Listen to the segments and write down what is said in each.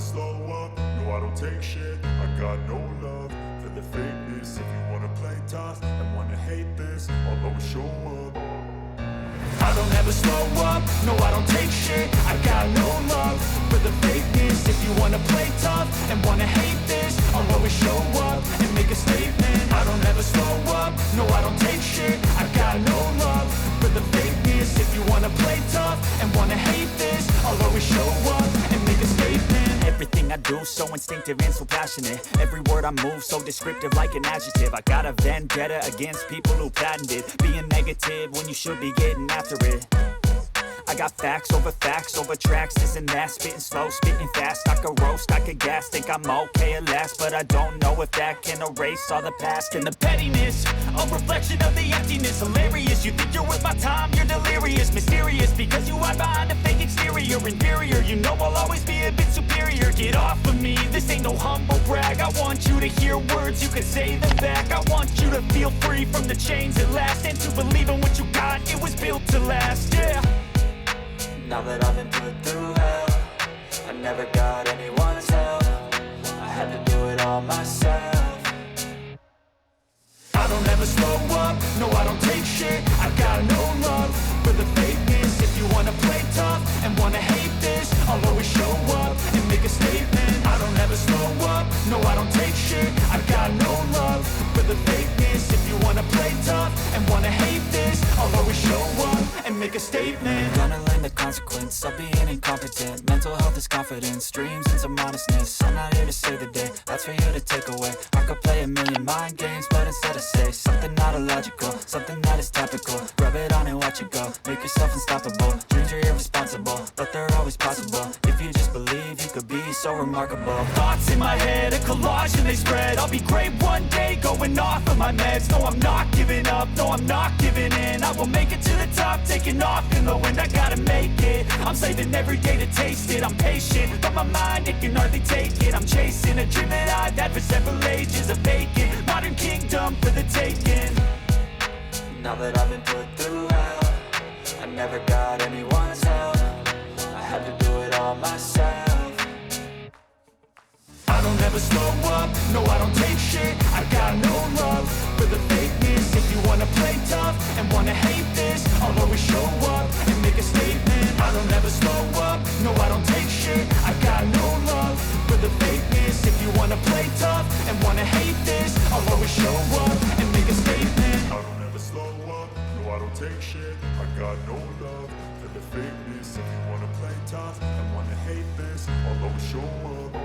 slow up, no I don't take shit. I got no love for the fakeness. If you wanna play tough and wanna hate this, I'll always show up. I don't ever slow up, no I don't take shit. I got no love for the fakeness. If you wanna play tough and wanna hate this, I'll always show up and make a statement. I don't ever slow up, no I don't take shit. I got no love for the fakeness. If you wanna play tough and wanna hate this, I'll always show up and make a statement. Everything I do so instinctive and so passionate. Every word I move so descriptive like an adjective. I got a vendetta against people who patented being negative when you should be getting after it. I got facts over tracks, this and that. Spitting slow, spitting fast. I could roast, I could gas. Think I'm okay at last, but I don't know if that can erase all the past. And the pettiness, a reflection of the emptiness. Hilarious, you think you're worth my time, you're delirious. Mysterious, because you hide behind a fake exterior. Inferior, you know I'll always be a bit superior. Get off of me, this ain't no humble brag. I want you to hear words, you can say them back. I want you to feel free from the chains at last, and to believe in what you got, it was built to last, yeah. Now that I've been put through hell, I never got anyone's help. I had to do it all myself. I don't ever slow up, no I don't take shit. I got no love for the fakeness. If you wanna play tough and wanna hate this, I'll always show up and make a statement. I don't ever slow up, no I don't take shit. I got no love for the fakeness. If you wanna play tough and wanna hate this, I'll always show up and make a statement. Gonna learn the consequence of being incompetent. Mental health is confidence, dreams and some honestness. I'm not here to save the day, that's for you to take away. I could play a million mind games, but instead I say something not illogical, something that is topical. Rub it on and watch it go, make yourself unstoppable. Dreams are irresponsible, but they're always possible. If you just believe, you could be so remarkable. Thoughts in my head, a collage and they spread. I'll be great one day, going off of my meds. No, I'm not giving up, no, I'm not giving in. I will make it to the top, taking off in the wind. I gotta make it, I'm saving every day to taste it. I'm patient, but my mind, it can hardly take it. I'm chasing a dream that I've had for several ages. A vacant, modern kingdom for the taking. Now that I've been put through hell, I never got anyone's help. I had to do it all myself. I don't ever slow up, no I don't take shit. I got no love for the fakeness. If you wanna play tough and wanna hate this, I'll always show up and make a statement. I don't ever slow up, no I don't take shit. I got no love for the fakeness. If you wanna play tough and wanna hate this, I'll always show up and make a statement. I don't ever slow up, no I don't take shit. I got no love for the fakeness. If you wanna play tough and wanna hate this, I'll always show up.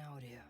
audio.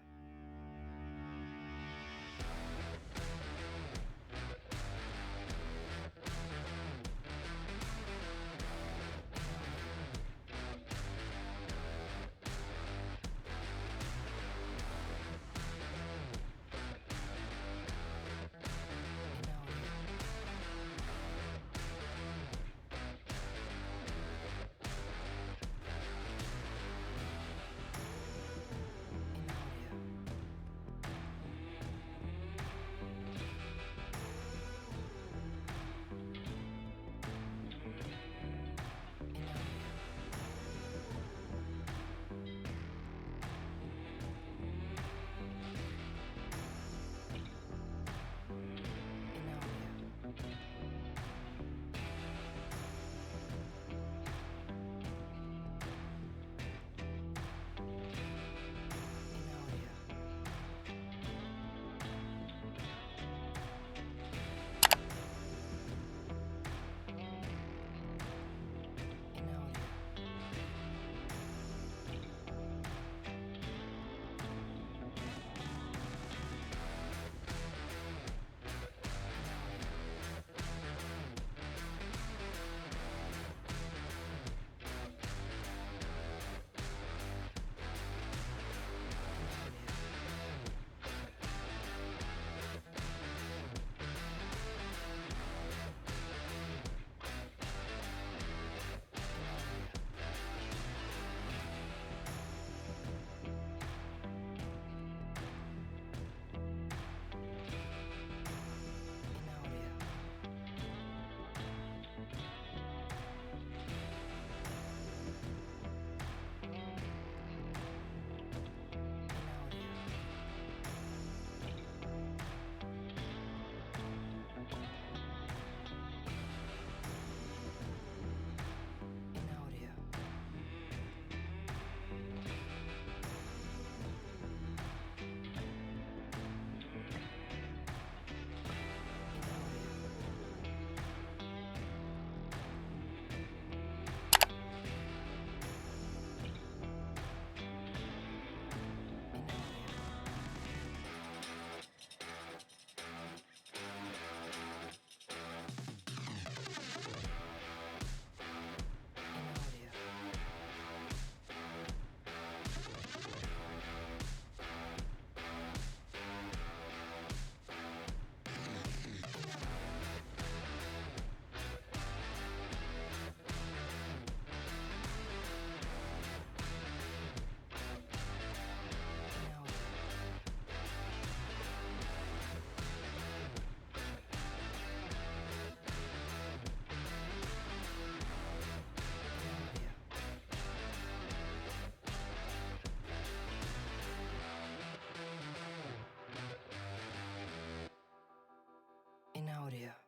In audio.